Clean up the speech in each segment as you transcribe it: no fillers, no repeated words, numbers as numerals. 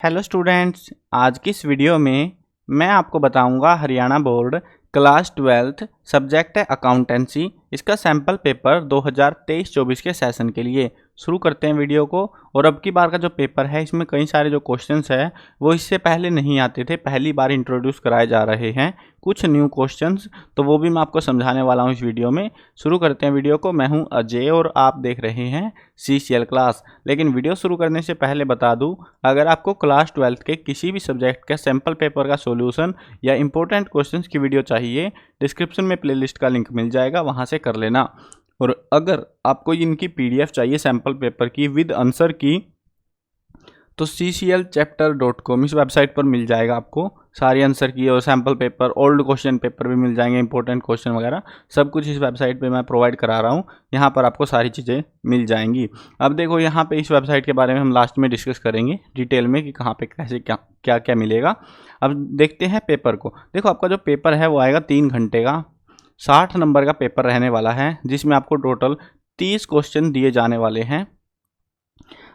Hello students, आज की इस वीडियो में मैं आपको बताऊंगा Haryana board class 12th subject है अकाउंटेंसी। इसका सैम्पल पेपर 2023-24 के सेशन के लिए शुरू करते हैं वीडियो को। और अब की बार का जो पेपर है इसमें कई सारे जो क्वेश्चंस है वो इससे पहले नहीं आते थे, पहली बार इंट्रोड्यूस कराए जा रहे हैं कुछ न्यू क्वेश्चंस, तो वो भी मैं आपको समझाने वाला हूँ इस वीडियो में। शुरू करते हैं वीडियो को। मैं हूँ अजय और आप देख रहे हैं CCL क्लास। लेकिन वीडियो शुरू करने से पहले बता दूँ, अगर आपको क्लास 12th के किसी भी सब्जेक्ट का सैम्पल पेपर का सोल्यूशन या इंपॉर्टेंट क्वेश्चंस की वीडियो चाहिए, डिस्क्रिप्शन में प्लेलिस्ट का लिंक मिल जाएगा, वहाँ से कर लेना। और अगर आपको इनकी PDF चाहिए सैम्पल पेपर की विद आंसर की, तो cclchapter.com इस वेबसाइट पर मिल जाएगा आपको सारी आंसर की और sample paper, old question paper भी मिल जाएंगे, इंपॉर्टेंट क्वेश्चन वगैरह सब कुछ इस वेबसाइट पे मैं प्रोवाइड करा रहा हूँ। यहाँ पर आपको सारी चीज़ें मिल जाएंगी। अब देखो, यहाँ पे इस वेबसाइट के बारे में हम लास्ट में डिस्कस करेंगे डिटेल में कि कहाँ पे कैसे क्या क्या मिलेगा। अब देखते हैं पेपर को। देखो, आपका जो पेपर है वो आएगा 3 घंटे का, 60 नंबर का पेपर रहने वाला है, जिसमें आपको टोटल 30 क्वेश्चन दिए जाने वाले हैं।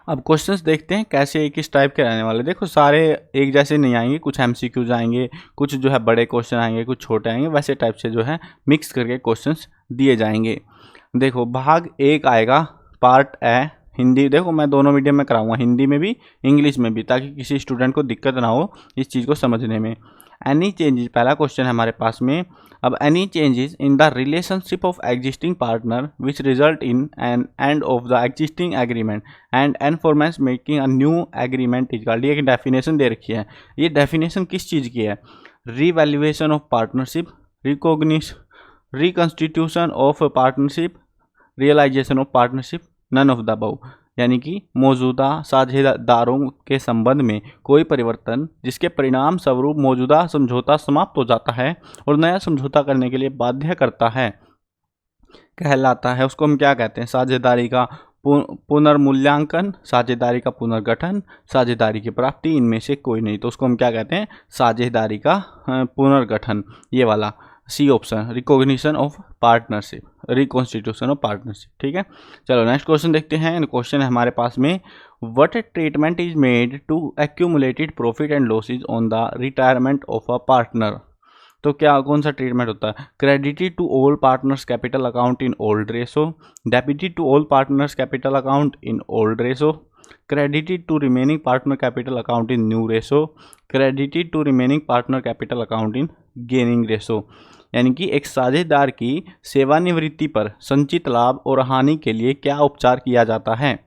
अब क्वेश्चंस देखते हैं कैसे किस टाइप के रहने वाले। देखो, सारे एक जैसे नहीं आएंगे, कुछ MCQs आएंगे, कुछ जो है बड़े क्वेश्चन आएंगे, कुछ छोटे आएंगे, वैसे टाइप से जो है मिक्स करके क्वेश्चंस दिए जाएंगे। देखो, भाग 1 आएगा पार्ट ए हिंदी। देखो, मैं दोनों मीडियम में कराऊंगा, हिंदी में भी इंग्लिश में भी, ताकि किसी स्टूडेंट को दिक्कत ना हो इस चीज़ को समझने में। एनी चेंजेस पहला क्वेश्चन है हमारे पास में। अब any changes in the relationship of existing partner which result in an end of the existing agreement and enforcement making a new agreement is called. ये एक डेफिनेशन दे रखी है। ये डेफिनेशन किस चीज़ की है? Revaluation of partnership, reconstitution of partnership, realization of partnership, none of the above. यानी कि मौजूदा साझेदारों के संबंध में कोई परिवर्तन जिसके परिणाम स्वरूप मौजूदा समझौता समाप्त हो जाता है और नया समझौता करने के लिए बाध्य करता है, कहलाता है। उसको हम क्या कहते हैं? साझेदारी का पुनर्मूल्यांकन, साझेदारी का पुनर्गठन, साझेदारी की प्राप्ति, इनमें से कोई नहीं, तो उसको हम क्या कहते हैं? साझेदारी का पुनर्गठन। ये वाला C option, recognition of partnership, reconstitution of partnership. ठीक है, चलो नेक्स्ट क्वेश्चन देखते हैं। क्वेश्चन है हमारे पास में, what treatment is made to accumulated profit and losses on the retirement of a partner. तो क्या कौन सा ट्रीटमेंट होता है? Credited to all partners capital account in old ratio, debited to all partners capital account in old ratio, credited to remaining partner capital account in new ratio, credited to remaining partner capital account in gaining ratio. यानी कि एक साझेदार की सेवानिवृत्ति पर संचित लाभ और हानि के लिए क्या उपचार किया जाता है?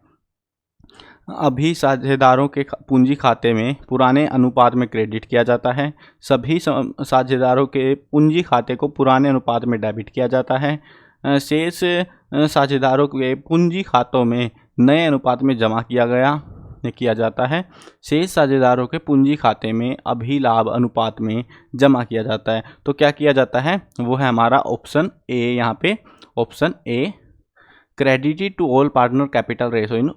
अभी साझेदारों के पूंजी खाते में पुराने अनुपात में क्रेडिट किया जाता है, सभी साझेदारों के पूंजी खाते को पुराने अनुपात में डेबिट किया जाता है, शेष साझेदारों के पूंजी खातों में नए अनुपात में जमा किया जाता है, शेष साझेदारों के पूंजी खाते में अभी लाभ अनुपात में जमा किया जाता है। तो क्या किया जाता है? वो है हमारा ऑप्शन ए। यहाँ पे option A, credited to all partner capital ratio in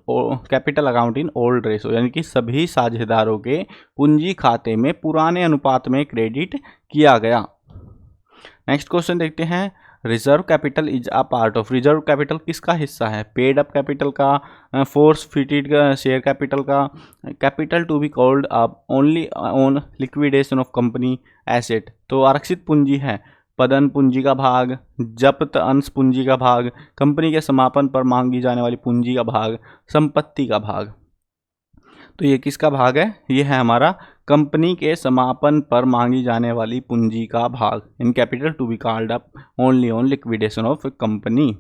capital account in old ratio, यानी कि सभी साझेदारों के पूंजी खाते में पुराने अनुपात में क्रेडिट किया गया। नेक्स्ट क्वेश्चन देखते हैं। Reserve capital is a part of. Reserve capital किसका हिस्सा है? पेड अप कैपिटल का, फोर्स फिटेड का, शेयर कैपिटल का, capital to be called up only on liquidation of company asset. तो आरक्षित पूंजी है, पदन पूंजी का भाग, जब्त अंश पूंजी का भाग, कंपनी के समापन पर मांगी जाने वाली पूंजी का भाग, संपत्ति का भाग। तो ये किसका भाग है? ये है हमारा कंपनी के समापन पर मांगी जाने वाली पूंजी का भाग। In capital to be called up only on liquidation of company.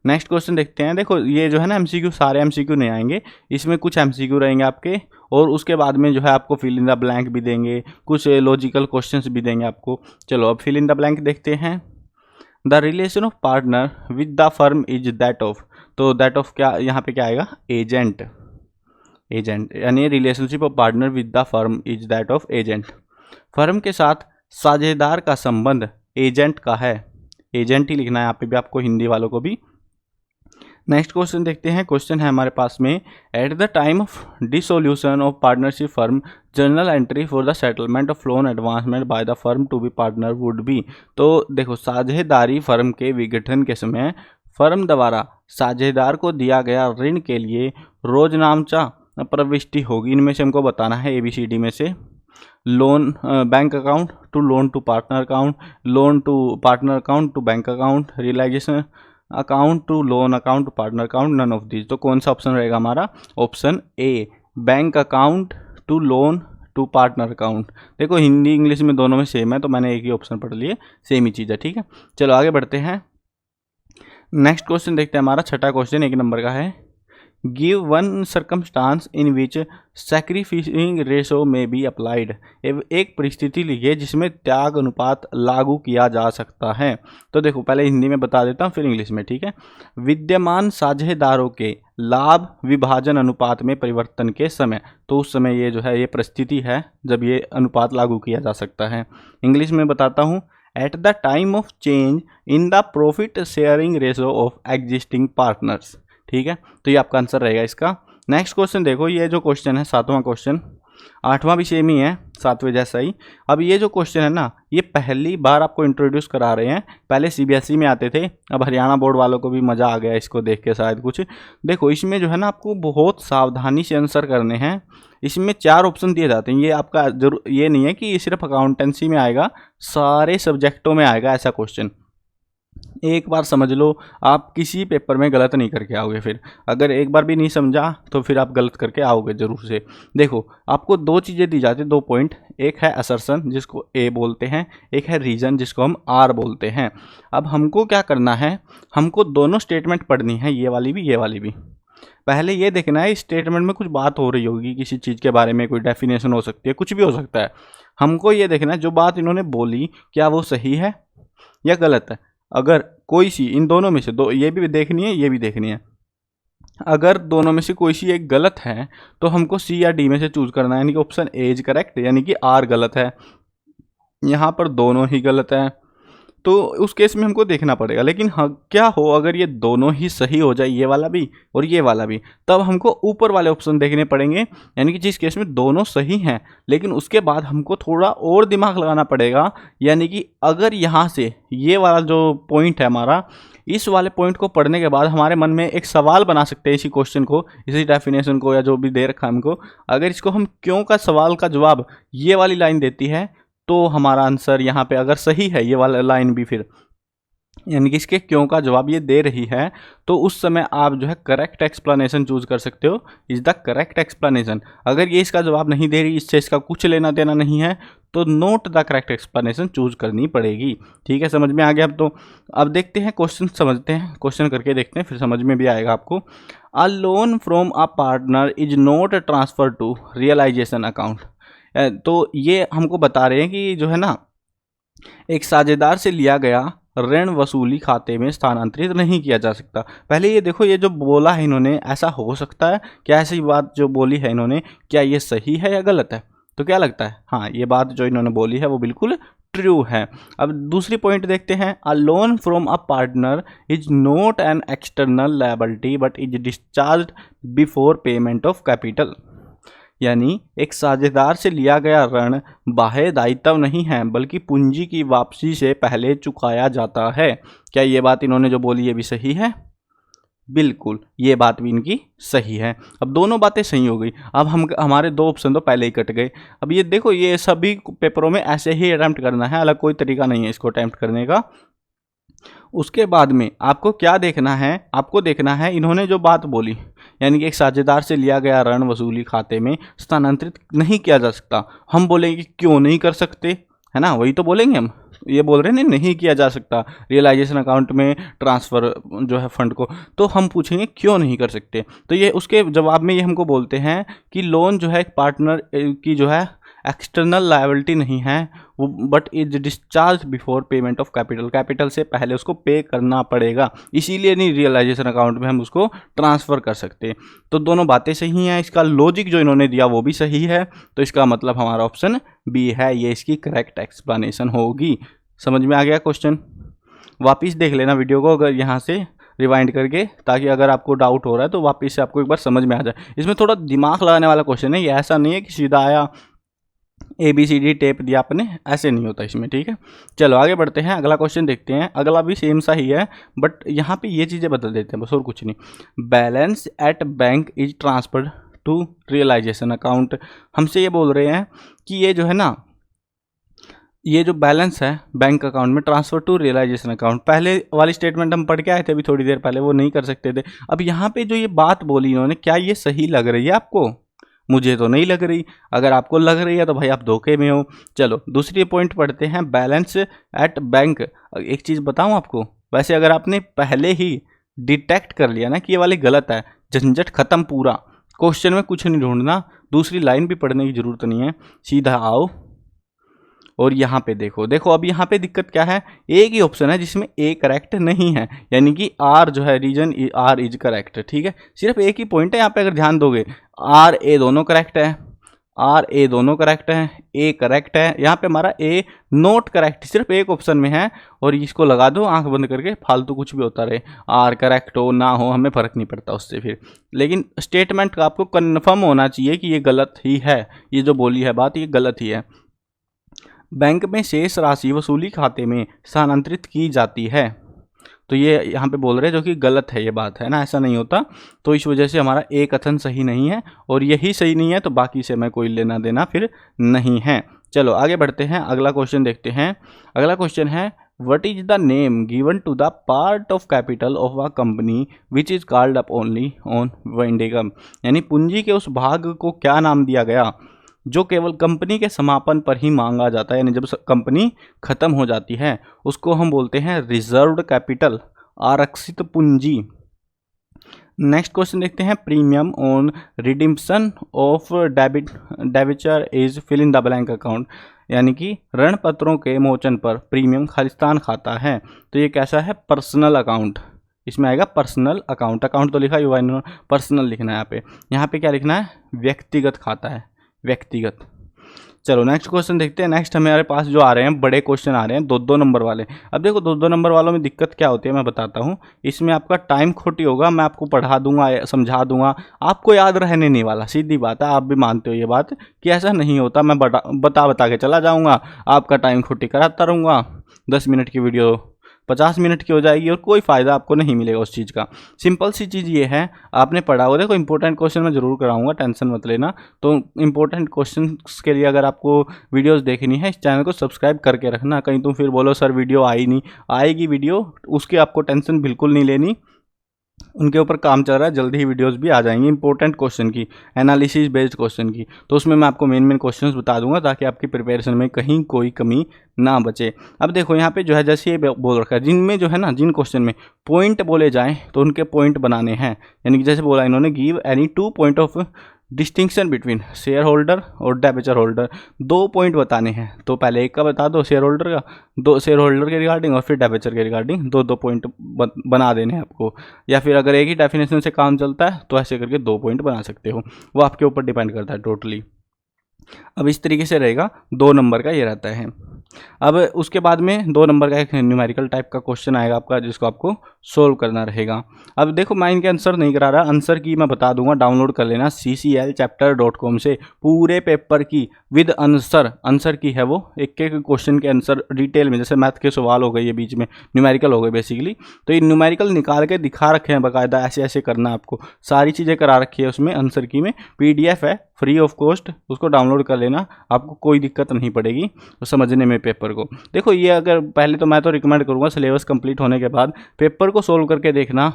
Next question देखते हैं। देखो, ये जो है ना MCQ, सारे MCQ नहीं आएंगे, इसमें कुछ MCQ रहेंगे आपके, और उसके बाद में जो है आपको फिल इन द ब्लैंक भी देंगे, कुछ लॉजिकल क्वेश्चंस भी देंगे आपको। चलो अब फिल इन द ब्लैंक देखते हैं। The relation of partner with the firm is that of. तो दैट ऑफ क्या यहाँ पे क्या आएगा? एजेंट। एजेंट यानी relationship of partner with the firm is that of agent. Firm के साथ साझेदार का संबंध एजेंट का है। एजेंट ही लिखना है यहाँ पे भी आपको, हिंदी वालों को भी। नेक्स्ट क्वेश्चन देखते हैं। क्वेश्चन है हमारे पास में, at the time of dissolution of partnership firm journal entry for the settlement of loan advancement by the firm to be partner would be. तो देखो, साझेदारी फर्म के विघटन के समय फर्म द्वारा साझेदार को दिया गया ऋण के लिए रोजनामचा प्रविष्टि होगी, इनमें से हमको बताना है ABCD में से। Loan bank account to loan to partner account, loan to partner account to bank account, realization account to loan account to partner account, none of this. तो कौन सा ऑप्शन रहेगा हमारा? Option A, bank account to loan to partner account. देखो Hindi English में दोनों में same है, तो मैंने एक ही ऑप्शन पढ़ लिए, सेम ही चीज़ है, ठीक है। चलो आगे बढ़ते हैं। नेक्स्ट क्वेश्चन देखते हैं, हमारा छठा क्वेश्चन 1 नंबर का है। गिव वन सर्कमस्टांस इन विच सैक्रिफिसिंग रेशो में बी अप्लाइड। एक परिस्थिति लिखिए जिसमें त्याग अनुपात लागू किया जा सकता है। तो देखो पहले हिंदी में बता देता हूँ फिर इंग्लिश में, ठीक है। विद्यमान साझेदारों के लाभ विभाजन अनुपात में परिवर्तन के समय, तो उस समय ये जो है ये परिस्थिति है जब ये अनुपात लागू किया जा सकता है। इंग्लिश में बताता हूँ, eight the time of change in the profit sharing ratio of existing partners, ठीक है। तो ये आपका आंसर रहेगा इसका। नेक्स्ट क्वेश्चन देखो, ये जो क्वेश्चन है 7वां क्वेश्चन, 8वां भी सेम ही है 7वें जैसा ही। अब ये जो क्वेश्चन है ना, ये पहली बार आपको इंट्रोड्यूस करा रहे हैं। पहले CBSE में आते थे, अब हरियाणा बोर्ड वालों को भी मज़ा आ गया इसको देख के शायद कुछ। देखो इसमें जो है ना आपको बहुत सावधानी से आंसर करने हैं। इसमें 4 ऑप्शन दिए जाते हैं। ये आपका जरूर ये नहीं है कि ये सिर्फ अकाउंटेंसी में आएगा, सारे सब्जेक्टों में आएगा ऐसा क्वेश्चन। एक बार समझ लो, आप किसी पेपर में गलत नहीं करके आओगे। फिर अगर एक बार भी नहीं समझा तो फिर आप गलत करके आओगे ज़रूर से। देखो आपको 2 चीज़ें दी जाती है, 2 पॉइंट। एक है असर्शन जिसको A बोलते हैं, एक है रीजन जिसको हम R बोलते हैं। अब हमको क्या करना है, हमको दोनों स्टेटमेंट पढ़नी है, ये वाली भी ये वाली भी। पहले ये देखना है इस स्टेटमेंट में कुछ बात हो रही होगी किसी चीज़ के बारे में, कोई डेफिनेशन हो सकती है, कुछ भी हो सकता है। हमको ये देखना है जो बात इन्होंने बोली क्या वो सही है या गलत है। अगर कोई सी इन दोनों में से दो, ये भी देखनी है ये भी देखनी है, अगर दोनों में से कोई सी एक गलत है तो हमको C या D में से चूज करना है, यानी कि ऑप्शन A इज करेक्ट, यानी कि R गलत है। यहाँ पर दोनों ही गलत है तो उस केस में हमको देखना पड़ेगा। लेकिन हाँ क्या हो अगर ये दोनों ही सही हो जाए, ये वाला भी और ये वाला भी, तब हमको ऊपर वाले ऑप्शन देखने पड़ेंगे। यानी कि जिस केस में दोनों सही हैं लेकिन उसके बाद हमको थोड़ा और दिमाग लगाना पड़ेगा। यानी कि अगर यहाँ से ये वाला जो पॉइंट है हमारा, इस वाले पॉइंट को पढ़ने के बाद हमारे मन में एक सवाल बना सकते हैं इसी क्वेश्चन को, इसी डेफिनेशन को या जो भी दे रखा है हमको। अगर इसको हम क्यों का सवाल का जवाब ये वाली लाइन देती है तो हमारा आंसर यहाँ पे अगर सही है, ये वाला लाइन भी फिर यानी कि इसके क्यों का जवाब ये दे रही है, तो उस समय आप जो है करेक्ट एक्सप्लेनेशन चूज कर सकते हो, इज द करेक्ट एक्सप्लेनेशन। अगर ये इसका जवाब नहीं दे रही, इससे इसका कुछ लेना देना नहीं है, तो note the correct explanation choose करनी पड़ेगी। ठीक है, समझ में आ गया। अब देखते हैं क्वेश्चन, समझते हैं क्वेश्चन करके देखते हैं, फिर समझ में भी आएगा आपको। A loan from a partner is not transfer to realisation account. तो ये हमको बता रहे हैं कि जो है ना, एक साझेदार से लिया गया ऋण वसूली खाते में स्थानांतरित नहीं किया जा सकता। पहले ये देखो, ये जो बोला है इन्होंने, ऐसा हो सकता है क्या? ऐसी बात जो बोली है इन्होंने, क्या ये सही है या गलत है? तो क्या लगता है? हाँ, ये बात जो इन्होंने बोली है वो बिल्कुल ट्रू है। अब दूसरी पॉइंट देखते हैं। A loan from a partner is not an external liability but is discharged before payment of capital. यानी एक साझेदार से लिया गया ऋण बाह्य दायित्व नहीं है बल्कि पूंजी की वापसी से पहले चुकाया जाता है। क्या ये बात इन्होंने जो बोली ये भी सही है? बिल्कुल, ये बात भी इनकी सही है। अब दोनों बातें सही हो गई। अब हमारे 2 ऑप्शन तो पहले ही कट गए। अब ये देखो, ये सभी पेपरों में ऐसे ही अटेम्प्ट करना है, अलग कोई तरीका नहीं है इसको अटेम्प्ट करने का। उसके बाद में आपको क्या देखना है? आपको देखना है इन्होंने जो बात बोली, यानी कि एक साझेदार से लिया गया ऋण वसूली खाते में स्थानांतरित नहीं किया जा सकता। हम बोलेंगे क्यों नहीं कर सकते, है ना? वही तो बोलेंगे हम। ये बोल रहे हैं नहीं किया जा सकता रियलाइजेशन अकाउंट में ट्रांसफ़र जो है फंड को, तो हम पूछेंगे क्यों नहीं कर सकते। तो ये उसके जवाब में ये हमको बोलते हैं कि लोन जो है एक पार्टनर की जो है एक्सटर्नल लायबिलिटी नहीं है वो, but is discharge before payment of capital. Capital से पहले उसको पे करना पड़ेगा, इसीलिए नहीं रियलाइजेशन अकाउंट में हम उसको ट्रांसफ़र कर सकते। तो दोनों बातें सही हैं, इसका लॉजिक जो इन्होंने दिया वो भी सही है। तो इसका मतलब हमारा ऑप्शन बी है, ये इसकी करेक्ट एक्सप्लेनेशन होगी। समझ में आ गया क्वेश्चन? वापिस देख लेना वीडियो को अगर यहाँ से रिवाइंड करके, ताकि अगर आपको डाउट हो रहा है तो वापस से आपको एक बार समझ में आ जाए। इसमें थोड़ा दिमाग लगाने वाला क्वेश्चन है, ये ऐसा नहीं है कि सीधा आया ABCD टेप दिया आपने, ऐसे नहीं होता इसमें। ठीक है, चलो आगे बढ़ते हैं, अगला क्वेश्चन देखते हैं। अगला भी सेम सा ही है, बट यहाँ पे ये चीज़ें बदल देते हैं बस, और कुछ नहीं। Balance at bank is transferred to realisation account. हमसे ये बोल रहे हैं कि ये जो है ना, ये जो बैलेंस है बैंक अकाउंट में ट्रांसफर टू रियलाइजेशन अकाउंट, पहले वाली स्टेटमेंट हम पढ़ के आए थे अभी थोड़ी देर पहले, वो नहीं कर सकते थे। अब यहाँ पे जो ये बात बोली इन्होंने, क्या ये सही लग रही है आपको? मुझे तो नहीं लग रही। अगर आपको लग रही है तो भाई आप धोखे में हो। चलो दूसरी पॉइंट पढ़ते हैं, बैलेंस एट बैंक। एक चीज़ बताऊं आपको, वैसे अगर आपने पहले ही डिटेक्ट कर लिया ना कि ये वाली गलत है, झंझट खत्म पूरा, क्वेश्चन में कुछ नहीं ढूंढना, दूसरी लाइन भी पढ़ने की जरूरत नहीं है, सीधा आओ और यहाँ पे देखो। देखो अब यहाँ पे दिक्कत क्या है, एक ही ऑप्शन है जिसमें ए करेक्ट नहीं है, यानी कि आर जो है रीजन आर इज करेक्ट। ठीक है, सिर्फ एक ही पॉइंट है यहाँ पे, अगर ध्यान दोगे आर ए दोनों करेक्ट है, आर ए दोनों करेक्ट है, ए करेक्ट है, यहाँ पे हमारा ए नॉट करेक्ट सिर्फ एक ऑप्शन में है, और इसको लगा दो आंख बंद करके, फालतू कुछ भी होता रहे, आर करेक्ट हो ना हो हमें फ़र्क नहीं पड़ता उससे फिर, लेकिन स्टेटमेंट का आपको कन्फर्म होना चाहिए कि ये गलत ही है, ये जो बोली है बात ये गलत ही है। बैंक में शेष राशि वसूली खाते में स्थानांतरित की जाती है, तो ये यहाँ पे बोल रहे हैं जो कि गलत है, ये बात है ना, ऐसा नहीं होता। तो इस वजह से हमारा एक कथन सही नहीं है, और यही सही नहीं है तो बाकी से मैं कोई लेना देना फिर नहीं है। चलो आगे बढ़ते हैं, अगला क्वेश्चन देखते हैं। अगला क्वेश्चन है, what is the name given to the part of capital of a company which is called up only on winding up, यानी पूंजी के उस भाग को क्या नाम दिया गया जो केवल कंपनी के समापन पर ही मांगा जाता है, यानी जब कंपनी खत्म हो जाती है उसको हम बोलते हैं रिजर्व्ड कैपिटल, आरक्षित पूंजी। नेक्स्ट क्वेश्चन देखते हैं, premium on redemption of debenture is fill in the blank account, यानी कि ऋण पत्रों के मोचन पर प्रीमियम खालिस्तान खाता है, तो ये कैसा है, पर्सनल अकाउंट, इसमें आएगा पर्सनल अकाउंट। अकाउंट तो लिखा ही हुआ है, पर्सनल लिखना है यहाँ पे क्या लिखना है, व्यक्तिगत खाता है, व्यक्तिगत। चलो नेक्स्ट क्वेश्चन देखते हैं। नेक्स्ट हमारे पास जो आ रहे हैं बड़े क्वेश्चन आ रहे हैं 2-2 नंबर वाले। अब देखो 2-2 नंबर वालों में दिक्कत क्या होती है मैं बताता हूँ, इसमें आपका टाइम खोटी होगा, मैं आपको पढ़ा दूंगा समझा दूंगा, आपको याद रहने नहीं वाला, सीधी बात है, आप भी मानते हो ये बात कि ऐसा नहीं होता, मैं बता के चला जाऊँगा, आपका टाइम खोटी कराता रहूँगा, 10 मिनट की वीडियो 50 मिनट की हो जाएगी और कोई फ़ायदा आपको नहीं मिलेगा उस चीज़ का। सिंपल सी चीज़ ये है, आपने पढ़ा हो, देखो इंपॉर्टेंट क्वेश्चन मैं ज़रूर कराऊंगा, टेंशन मत लेना। तो इंपॉर्टेंट क्वेश्चन के लिए अगर आपको वीडियोस देखनी है, इस चैनल को सब्सक्राइब करके रखना, कहीं तुम फिर बोलो सर वीडियो आई नहीं, आएगी वीडियो, उसकी आपको टेंशन बिल्कुल नहीं लेनी, उनके ऊपर काम चल रहा है, जल्दी ही वीडियोस भी आ जाएंगी इंपॉर्टेंट क्वेश्चन की, एनालिसिस बेस्ड क्वेश्चन की, तो उसमें मैं आपको मेन क्वेश्चंस बता दूंगा ताकि आपकी प्रिपरेशन में कहीं कोई कमी ना बचे। अब देखो यहाँ पे जो है जैसे ये बोल रखा है, जिनमें जो है ना, जिन क्वेश्चन में पॉइंट बोले जाएं तो उनके पॉइंट बनाने हैं, यानी कि जैसे बोला इन्होंने, give any 2 point of distinction between share holder और डेबेचर होल्डर, 2 पॉइंट बताने हैं, तो पहले एक का बता दो शेयर होल्डर का, 2 शेयर होल्डर के रिगार्डिंग और फिर डेबेचर के रिगार्डिंग 2-2 पॉइंट बना देने हैं आपको, या फिर अगर एक ही डेफिनेशन से काम चलता है तो ऐसे करके 2 पॉइंट बना सकते हो, वो आपके ऊपर डिपेंड करता है टोटली। अब इस तरीके से रहेगा, 2 नंबर का ये रहता है। अब उसके बाद में 2 नंबर का एक न्यूमेरिकल टाइप का क्वेश्चन आएगा आपका, जिसको आपको सोल्व करना रहेगा। अब देखो मैं इनके आंसर नहीं करा रहा, आंसर की मैं बता दूंगा, डाउनलोड कर लेना cclchapter.com से, पूरे पेपर की विद आंसर, आंसर की है वो, एक एक क्वेश्चन के आंसर डिटेल में, जैसे मैथ के सवाल हो गए, ये बीच में न्यूमेरिकल हो गए बेसिकली, तो ये न्यूमेरिकल निकाल के दिखा रखे हैं बाकायदा, ऐसे ऐसे करना आपको, सारी चीज़ें करा रखी है उसमें, आंसर की में PDF है फ्री ऑफ कॉस्ट, उसको डाउनलोड कर लेना, आपको कोई दिक्कत नहीं पड़ेगी तो समझने में पेपर को। देखो ये अगर पहले तो मैं तो रिकमेंड करूँगा सिलेबस कंप्लीट होने के बाद पेपर को सोल्व करके देखना,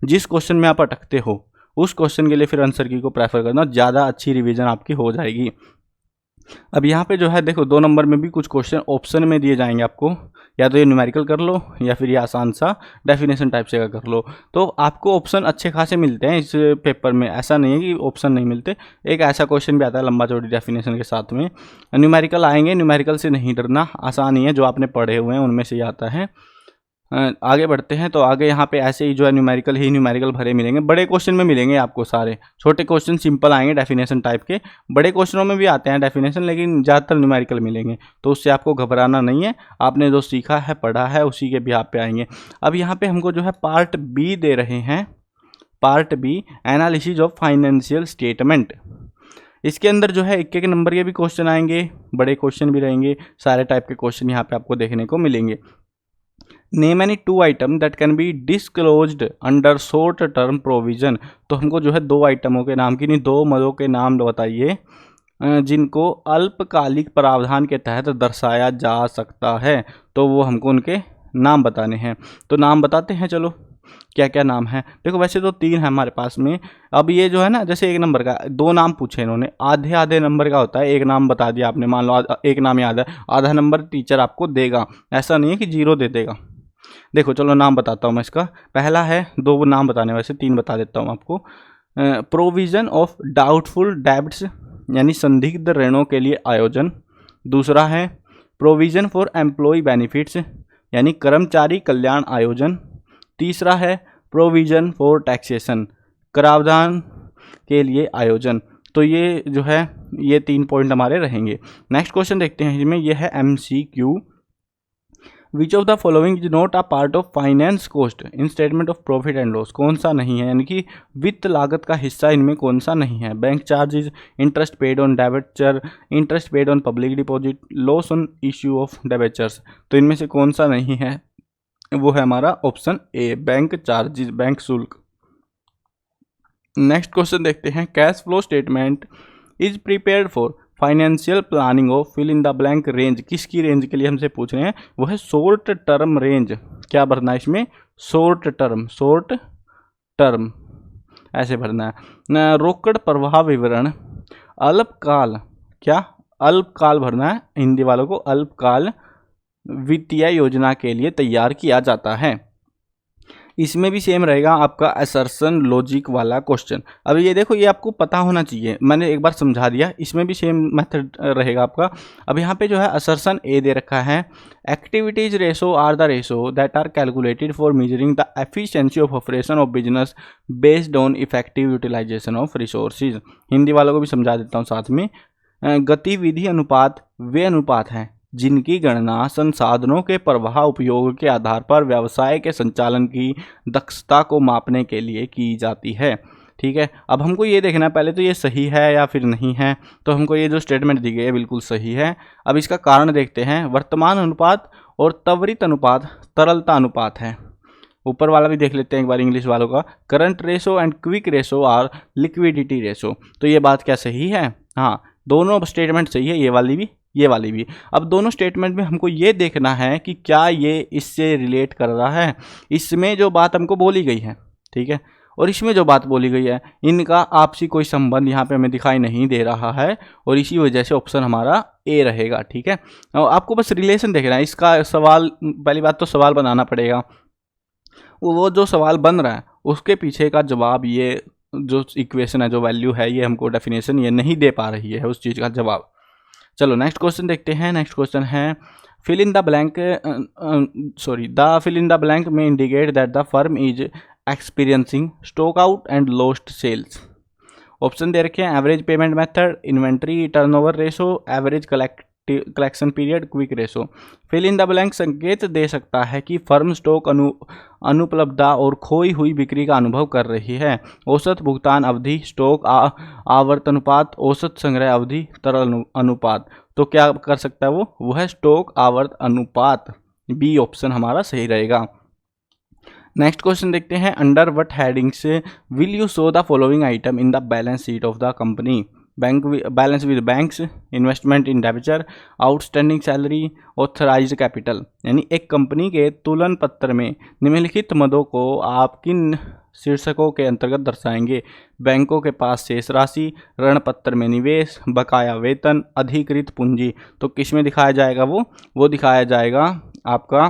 जिस क्वेश्चन में आप अटकते हो उस क्वेश्चन के लिए फिर आंसर की को प्रेफर करना, ज़्यादा अच्छी रिवीजन आपकी हो जाएगी। अब यहाँ पे जो है देखो 2 नंबर में भी कुछ क्वेश्चन ऑप्शन में दिए जाएंगे आपको, या तो ये न्यूमेरिकल कर लो या फिर ये आसान सा डेफिनेशन टाइप से का कर लो, तो आपको ऑप्शन अच्छे खासे मिलते हैं इस पेपर में, ऐसा नहीं है कि ऑप्शन नहीं मिलते। एक ऐसा क्वेश्चन भी आता है लंबा चौड़ी डेफिनेशन के साथ में, न्यूमेरिकल आएंगे, न्यूमेरिकल से नहीं डरना, आसान ही है, जो आपने पढ़े हुए हैं उनमें से ही आता है। आगे बढ़ते हैं, तो आगे यहाँ पे ऐसे ही जो है न्यूमेरिकल ही न्यूमेरिकल भरे मिलेंगे, बड़े क्वेश्चन में मिलेंगे आपको सारे, छोटे क्वेश्चन सिंपल आएंगे डेफिनेशन टाइप के, बड़े क्वेश्चनों में भी आते हैं डेफिनेशन, लेकिन ज़्यादातर न्यूमेरिकल मिलेंगे, तो उससे आपको घबराना नहीं है, आपने जो सीखा है पढ़ा है उसी के बिहाफ पे आएंगे। अब यहाँ पे हमको जो है पार्ट बी दे रहे हैं, part B analysis of financial statement, इसके अंदर जो है 1-1 नंबर के भी क्वेश्चन आएंगे, बड़े क्वेश्चन भी रहेंगे, सारे टाइप के क्वेश्चन यहाँ पे आपको देखने को मिलेंगे। Name any two item that can be disclosed under short term provision. तो हमको जो है दो आइटमों के नाम की नहीं, दो मदों के नाम बताइए जिनको अल्पकालिक प्रावधान के तहत दर्शाया जा सकता है। तो वो हमको उनके नाम बताने हैं। तो नाम बताते हैं, चलो क्या क्या नाम है। देखो वैसे तो 3 है हमारे पास में। अब ये जो है ना, जैसे 1 नंबर का 2 नाम पूछे इन्होंने, आधे आधे नंबर का होता है। एक नाम बता दिया आपने, मान लो एक नाम याद है, आधा नंबर टीचर आपको देगा, ऐसा नहीं है कि 0 दे देगा। देखो चलो नाम बताता हूँ मैं इसका। पहला है, 2 नाम बताने, वैसे 3 बता देता हूँ आपको। प्रोविजन ऑफ डाउटफुल डेब्ट्स यानी संदिग्ध ऋणों के लिए आयोजन। दूसरा है प्रोविजन फॉर एम्प्लॉय बेनिफिट्स यानी कर्मचारी कल्याण आयोजन। तीसरा है प्रोविजन फॉर टैक्सेशन कराधान के लिए आयोजन। तो ये जो है ये 3 पॉइंट हमारे रहेंगे। नेक्स्ट क्वेश्चन देखते हैं, इसमें यह है MCQ। Which of the following is not a part of finance cost in statement of profit and loss. कौन सा नहीं है, यानी कि वित्त लागत का हिस्सा इनमें कौन सा नहीं है। Bank charges, interest paid on debenture, interest paid on public deposit, loss on issue of debentures. तो इनमें से कौन सा नहीं है, वो है हमारा option A, bank charges, bank शुल्क। नेक्स्ट क्वेश्चन देखते हैं, cash flow statement is prepared for financial planning of fill in the blank range. किसकी रेंज के लिए हमसे पूछ रहे हैं, वो है शॉर्ट टर्म रेंज। क्या भरना है इसमें, शॉर्ट टर्म ऐसे भरना है। रोकड़ प्रवाह विवरण अल्पकाल, क्या अल्पकाल भरना है, हिंदी वालों को अल्पकाल वित्तीय योजना के लिए तैयार किया जाता है। इसमें भी सेम रहेगा आपका असर्शन लॉजिक वाला क्वेश्चन। अब ये देखो, ये आपको पता होना चाहिए, मैंने एक बार समझा दिया, इसमें भी सेम मेथड रहेगा आपका। अब यहाँ पे जो है असर्शन ए दे रखा है, activities ratio are the ratio that are calculated for measuring the efficiency of operation of business based on effective utilization of resources. Hindi वालों को भी समझा देता हूँ साथ में। गतिविधि अनुपात वे अनुपात हैं जिनकी गणना संसाधनों के प्रवाह उपयोग के आधार पर व्यवसाय के संचालन की दक्षता को मापने के लिए की जाती है। ठीक है, अब हमको ये देखना है पहले तो ये सही है या फिर नहीं है। तो हमको ये जो स्टेटमेंट दी गई है बिल्कुल सही है। अब इसका कारण देखते हैं, वर्तमान अनुपात और त्वरित अनुपात तरलता अनुपात है। ऊपर वाला भी देख लेते हैं एक बार इंग्लिश वालों का, current ratio and quick ratio are liquidity ratio. तो ये बात क्या सही है, हाँ दोनों स्टेटमेंट सही है, ये वाली भी ये वाली भी। अब दोनों स्टेटमेंट में हमको ये देखना है कि क्या ये इससे रिलेट कर रहा है, इसमें जो बात हमको बोली गई है, ठीक है, और इसमें जो बात बोली गई है, इनका आपसी कोई संबंध यहाँ पे हमें दिखाई नहीं दे रहा है, और इसी वजह से ऑप्शन हमारा ए रहेगा। ठीक है, और आपको बस रिलेशन देखना है इसका। सवाल, पहली बात तो सवाल बनाना पड़ेगा, वो जो सवाल बन रहा है उसके पीछे का जवाब, ये जो इक्वेशन है, जो वैल्यू है, ये हमको डेफिनेशन ये नहीं दे पा रही है उस चीज़ का जवाब। चलो नेक्स्ट क्वेश्चन देखते हैं। नेक्स्ट क्वेश्चन है fill in the blank, the fill in the blank में indicate that the firm is experiencing stock out and lost sales. Option दे रखे हैं, average payment method, inventory turnover ratio, average collection period, quick ratio. Fill in the blank संकेत दे सकता है कि firm stock अनुपलब्धता और खोई हुई बिक्री का अनुभव कर रही है। औसत भुगतान अवधि, स्टॉक आवर्त अनुपात, औसत संग्रह अवधि, तरल अनुपात। तो क्या कर सकता है वो है स्टॉक आवर्त अनुपात। बी ऑप्शन हमारा सही रहेगा। नेक्स्ट क्वेश्चन देखते हैं, अंडर व्हाट हेडिंग से will you show the following item in the balance sheet of the company. Bank balance with banks, investment in debenture, outstanding salary, authorised capital. यानी एक company के तुलन पत्र में निम्नलिखित मदों को आप किन शीर्षकों के अंतर्गत दर्शाएंगे। बैंकों के पास शेष राशि, ऋण पत्र में निवेश, बकाया वेतन, अधिकृत पूंजी। तो किस में दिखाया जाएगा वो दिखाया जाएगा आपका,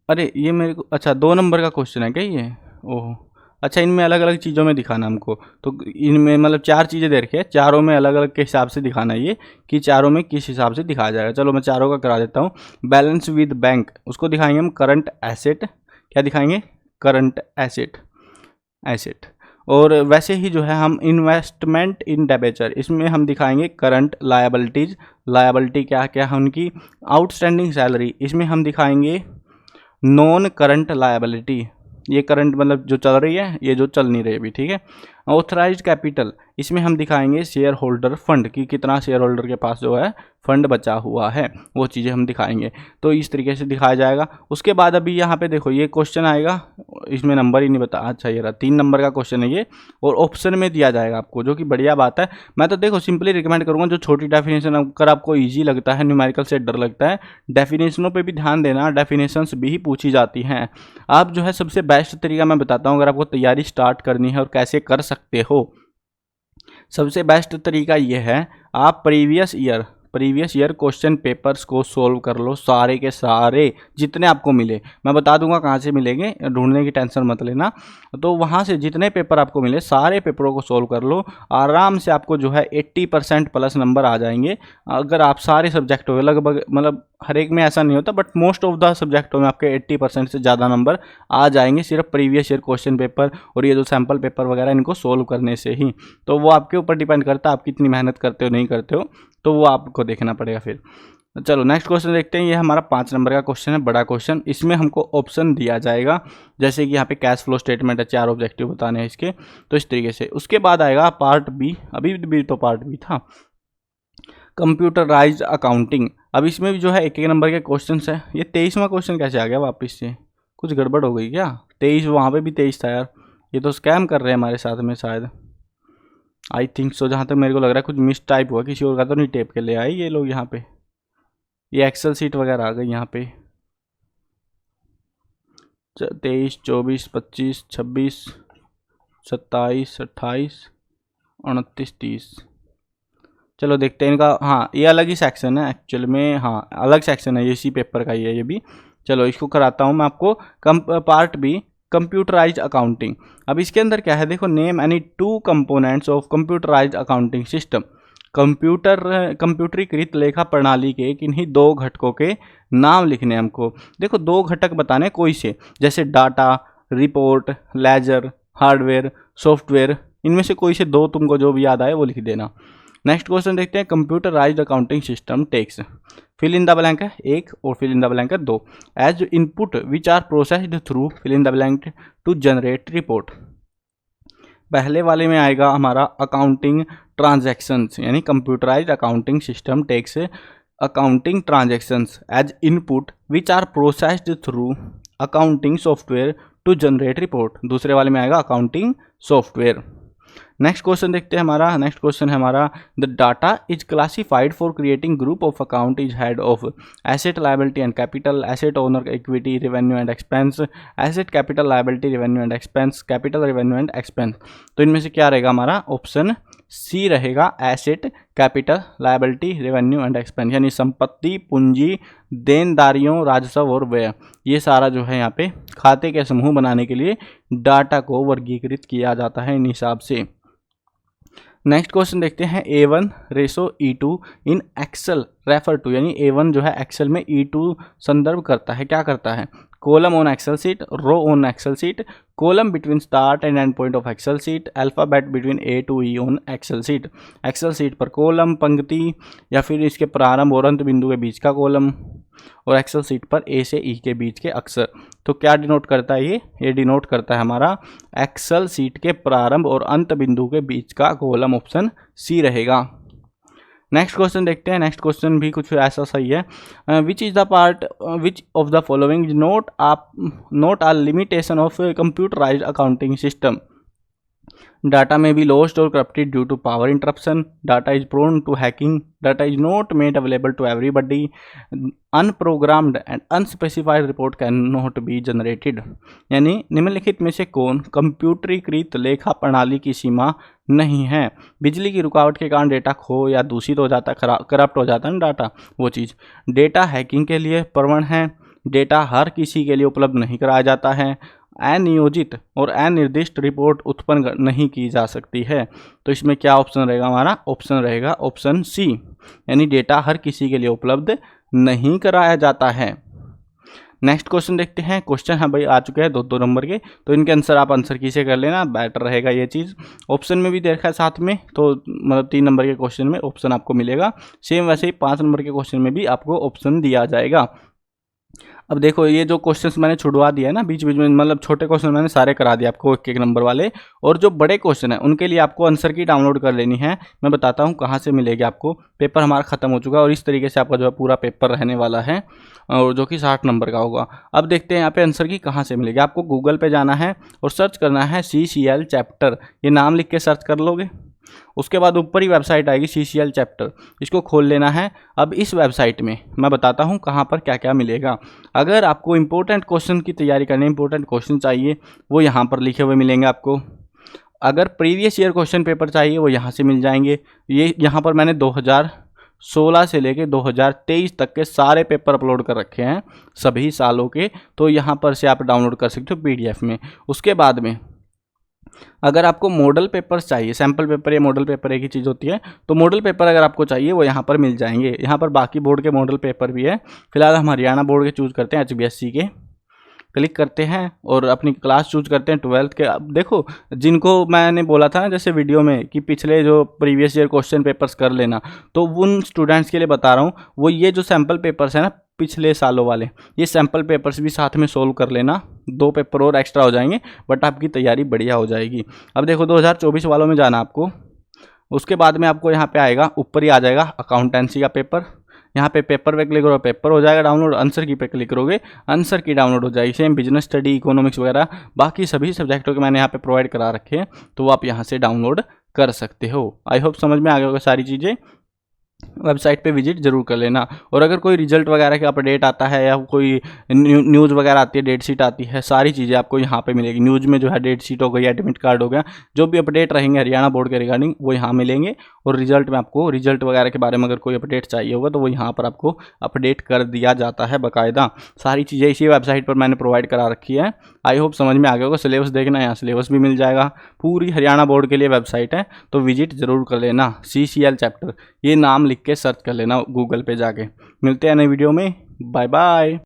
अरे ये मेरे को, अच्छा 2 नंबर का क्वेश्चन है क्या ये, ओह अच्छा, इनमें अलग अलग चीज़ों में दिखाना हमको। तो इनमें मतलब 4 चीज़ें दे रखी है, चारों में अलग अलग के हिसाब से दिखाना है ये, कि चारों में किस हिसाब से दिखाया जाएगा। चलो मैं चारों का करा देता हूँ। बैलेंस विद बैंक, उसको दिखाएंगे हम करंट एसेट। क्या दिखाएंगे, करंट एसेट। और वैसे ही जो है हम इन्वेस्टमेंट इन डेबेचर, इसमें हम दिखाएंगे करंट लायबिलिटीज। लायबिलिटी क्या क्या है उनकी। आउटस्टैंडिंग सैलरी, इसमें हम दिखाएंगे नॉन करंट लायबिलिटी। ये करंट मतलब जो चल रही है, ये जो चल नहीं रही अभी, ठीक है। ऑथराइज्ड कैपिटल, इसमें हम दिखाएंगे शेयर होल्डर फंड कि कितना शेयर होल्डर के पास जो है फंड बचा हुआ है, वो चीज़ें हम दिखाएंगे। तो इस तरीके से दिखाया जाएगा। उसके बाद अभी यहाँ पे देखो ये क्वेश्चन आएगा, इसमें नंबर ही नहीं बता, अच्छा ये रहा 3 नंबर का क्वेश्चन है ये, और ऑप्शन में दिया जाएगा आपको, जो कि बढ़िया बात है। मैं तो देखो सिंपली रिकमेंड करूँगा जो छोटी डेफिनेशन अगर आपको ईजी लगता है, न्यूमेरिकल से डर लगता है, डेफिनेशनों पर भी ध्यान देना, डेफिनेशंस भी पूछी जाती हैं। आप जो है सबसे बेस्ट तरीका मैं बताता हूँ अगर आपको तैयारी स्टार्ट करनी है और कैसे कर सकते हो। सबसे बेस्ट तरीका ये है, आप प्रीवियस ईयर क्वेश्चन पेपर्स को सोल्व कर लो, सारे के सारे जितने आपको मिले। मैं बता दूंगा कहाँ से मिलेंगे, ढूंढने की टेंशन मत लेना। तो वहाँ से जितने पेपर आपको मिले सारे पेपरों को सोल्व कर लो, आराम से आपको जो है 80% प्लस नंबर आ जाएंगे। अगर आप सारे सब्जेक्टों में लगभग, मतलब हर एक में ऐसा नहीं होता, बट मोस्ट ऑफ द सब्जेक्टों में आपके 80% से ज़्यादा नंबर आ जाएंगे सिर्फ प्रीवियस ईयर क्वेश्चन पेपर और ये जो सैम्पल पेपर वगैरह इनको सोल्व करने से ही। तो वो आपके ऊपर डिपेंड करता है आप कितनी मेहनत करते हो नहीं करते हो, तो वो आपको देखना पड़ेगा फिर। चलो नेक्स्ट क्वेश्चन देखते हैं। ये हमारा 5 नंबर का क्वेश्चन है, बड़ा क्वेश्चन। इसमें हमको ऑप्शन दिया जाएगा, जैसे कि यहाँ पे कैश फ्लो स्टेटमेंट है, 4 ऑब्जेक्टिव बताने हैं इसके, तो इस तरीके से। उसके बाद आएगा पार्ट बी, अभी भी तो पार्ट बी था, कंप्यूटराइज्ड अकाउंटिंग। अब इसमें भी जो है 1-1 नंबर के क्वेश्चन है। ये 23वां क्वेश्चन कैसे आ गया वापस से, कुछ गड़बड़ हो गई क्या? 23 वहाँ पे भी 23 था यार, ये तो स्कैम कर रहे हैं हमारे साथ में शायद, आई थिंक सो, जहाँ तक मेरे को लग रहा है कुछ मिस टाइप हुआ, किसी और का तो नहीं टेप के ले आए ये लोग। यहाँ पे ये एक्सेल सीट वगैरह आ गई यहाँ पे, 23, 24, 25, 26, 27, 28, 29, 30। चलो देखते हैं इनका। हाँ ये अलग ही सेक्शन है एक्चुअल में, हाँ अलग सेक्शन है, इसी पेपर का ही है ये भी। चलो इसको कराता हूँ मैं आपको। Part B, computerized accounting. अब इसके अंदर क्या है देखो, name any 2 components of computerized accounting system. कंप्यूटरीकृत लेखा प्रणाली के किन्हीं 2 घटकों के नाम लिखने हमको। देखो 2 घटक बताने कोई से, जैसे data, report, ledger, hardware, software, इनमें से कोई से 2 तुमको जो भी याद आए वो लिख देना। नेक्स्ट क्वेश्चन देखते हैं। Computerized accounting system takes, fill in the blank है 1 और फिल इन द ब्लैंक है 2, as input which are processed through fill in the blank to generate report. पहले वाले में आएगा हमारा अकाउंटिंग ट्रांजैक्शंस, यानी computerized accounting system takes accounting transactions as input which are processed through accounting software to generate report. दूसरे वाले में आएगा अकाउंटिंग सॉफ्टवेयर। नेक्स्ट क्वेश्चन देखते हैं हमारा। नेक्स्ट क्वेश्चन है हमारा, the data is classified for creating group of account is head of asset, liability and capital, asset owner, equity, revenue and expense, asset, capital, liability, revenue and expense, capital, revenue and expense. तो इनमें से क्या रहेगा हमारा? Option C रहेगा, asset, capital, liability, revenue and expense, यानी संपत्ति, पूंजी, देनदारियों, राजस्व और व्यय। ये सारा जो है यहाँ पे खाते के समूह बनाने के लिए डाटा को वर्गीकृत किया जाता है इन हिसाब से। नेक्स्ट क्वेश्चन देखते हैं। A1 ratio E2 in Excel refer to, यानी A1 जो है एक्सेल में E2 संदर्भ करता है, क्या करता है? Column on Excel sheet, row on Excel sheet, column between start and end point of Excel sheet, alphabet between A to E on Excel sheet. Excel sheet पर कॉलम, पंक्ति या फिर इसके प्रारंभ और अंत बिंदु के बीच का कॉलम, और एक्सेल सीट पर A से E के बीच के अक्षर। तो क्या डिनोट करता है ये डिनोट करता है हमारा एक्सेल सीट के प्रारंभ और अंत बिंदु के बीच का कॉलम, ऑप्शन सी रहेगा। नेक्स्ट क्वेश्चन देखते हैं। नेक्स्ट क्वेश्चन भी कुछ ऐसा सही है। Which is the part which of the following not a limitation of computerized accounting system? Data may be lost or corrupted due to power interruption. Data is prone to hacking. Data is not made available to everybody. Unprogrammed and unspecified report cannot be generated. यानी निम्नलिखित में से कौन कंप्यूटरीकृत लेखा प्रणाली की सीमा नहीं है? बिजली की रुकावट के कारण डेटा खो या दूषित हो जाता है, करप्ट हो जाता है ना डाटा, वो चीज़। डेटा हैकिंग के लिए प्रवण है। डेटा हर किसी के लिए उपलब्ध नहीं कराया जाता है। अनियोजित और अनिर्दिष्ट रिपोर्ट उत्पन्न नहीं की जा सकती है। तो इसमें क्या ऑप्शन रहेगा हमारा? ऑप्शन रहेगा ऑप्शन सी, यानी डेटा हर किसी के लिए उपलब्ध नहीं कराया जाता है। नेक्स्ट क्वेश्चन देखते हैं। क्वेश्चन है भाई आ चुके हैं 2-2 नंबर के, तो इनके आंसर आप आंसर की से कर लेना, बेटर रहेगा ये चीज़। ऑप्शन में भी देखा है साथ में, तो मतलब 3 नंबर के क्वेश्चन में ऑप्शन आपको मिलेगा। सेम वैसे ही 5 नंबर के क्वेश्चन में भी आपको ऑप्शन दिया जाएगा। अब देखो ये जो क्वेश्चंस मैंने छुड़वा दिया है ना बीच बीच में, मतलब छोटे क्वेश्चन मैंने सारे करा दिए आपको एक एक नंबर वाले, और जो बड़े क्वेश्चन है उनके लिए आपको आंसर की डाउनलोड कर लेनी है। मैं बताता हूँ कहाँ से मिलेगी आपको। पेपर हमारा ख़त्म हो चुका है और इस तरीके से आपका जो है पूरा पेपर रहने वाला है, और जो कि 60 नंबर का होगा। अब देखते हैं यहाँ पे आंसर की कहाँ से मिलेगी। आपको गूगल पे जाना है और सर्च करना है CCL चैप्टर, ये नाम लिख के सर्च कर लोगे। उसके बाद ऊपर ही वेबसाइट आएगी CCL चैप्टर, इसको खोल लेना है। अब इस वेबसाइट में मैं बताता हूँ कहाँ पर क्या क्या मिलेगा। अगर आपको इंपॉर्टेंट क्वेश्चन की तैयारी करनी है, इंपॉर्टेंट क्वेश्चन चाहिए, वो यहाँ पर लिखे हुए मिलेंगे आपको। अगर प्रीवियस ईयर क्वेश्चन पेपर चाहिए वो यहाँ से मिल जाएंगे। ये यहाँ पर मैंने 2016 से लेके 2023 तक के सारे पेपर अपलोड कर रखे हैं सभी सालों के, तो यहाँ पर से आप डाउनलोड कर सकते हो PDF में। उसके बाद में अगर आपको मॉडल पेपर्स चाहिए, सैम्पल पेपर या मॉडल पेपर एक ही चीज़ होती है, तो मॉडल पेपर अगर आपको चाहिए वो यहाँ पर मिल जाएंगे। यहाँ पर बाकी बोर्ड के मॉडल पेपर भी है। फिलहाल हम हरियाणा बोर्ड के चूज़ करते हैं, HBSC के क्लिक करते हैं और अपनी क्लास चूज करते हैं 12th के। अब देखो जिनको मैंने बोला था ना जैसे वीडियो में कि पिछले जो प्रीवियस ईयर क्वेश्चन पेपर्स कर लेना, तो उन स्टूडेंट्स के लिए बता रहा हूँ वो ये जो सैम्पल पेपर्स हैं ना पिछले सालों वाले, ये सैम्पल पेपर्स भी साथ में सोल्व कर लेना। 2 पेपर और एक्स्ट्रा हो जाएंगे बट आपकी तैयारी बढ़िया हो जाएगी। अब देखो 2024 वालों में जाना आपको। उसके बाद में आपको यहाँ पे आएगा, ऊपर ही आ जाएगा अकाउंटेंसी का पेपर। यहाँ पे पेपर पे क्लिक करो, पेपर हो जाएगा डाउनलोड। आंसर की पे क्लिक करोगे, आंसर की डाउनलोड हो जाएगी। सेम बिजनेस स्टडी, इकोनॉमिक्स वगैरह बाकी सभी सब्जेक्टों के मैंने यहाँ पे प्रोवाइड करा रखे हैं, तो वो आप यहाँ से डाउनलोड कर सकते हो। आई होप समझ में आ गया होगा सारी चीज़ें। वेबसाइट पे विजिट जरूर कर लेना। और अगर कोई रिजल्ट वगैरह का अपडेट आता है या कोई न्यूज़ वगैरह आती है, डेट शीट आती है, सारी चीज़ें आपको यहाँ पे मिलेगी। न्यूज़ में जो है डेट शीट हो गई, एडमिट कार्ड हो गया, जो भी अपडेट रहेंगे हरियाणा बोर्ड के रिगार्डिंग वो यहाँ मिलेंगे। और रिजल्ट में आपको रिजल्ट वगैरह के बारे में अगर कोई अपडेट चाहिए होगा तो वो यहाँ पर आपको अपडेट कर दिया जाता है बाकायदा। सारी चीज़ें इसी वेबसाइट पर मैंने प्रोवाइड करा रखी है। आई होप समझ में आ गया होगा। सिलेबस देखना, यहाँ सिलेबस भी मिल जाएगा। पूरी हरियाणा बोर्ड के लिए वेबसाइट है, तो विजिट ज़रूर कर लेना। CCL चैप्टर ये नाम लिख के सर्च कर लेना गूगल पे जाके। मिलते हैं नई वीडियो में, बाय बाय।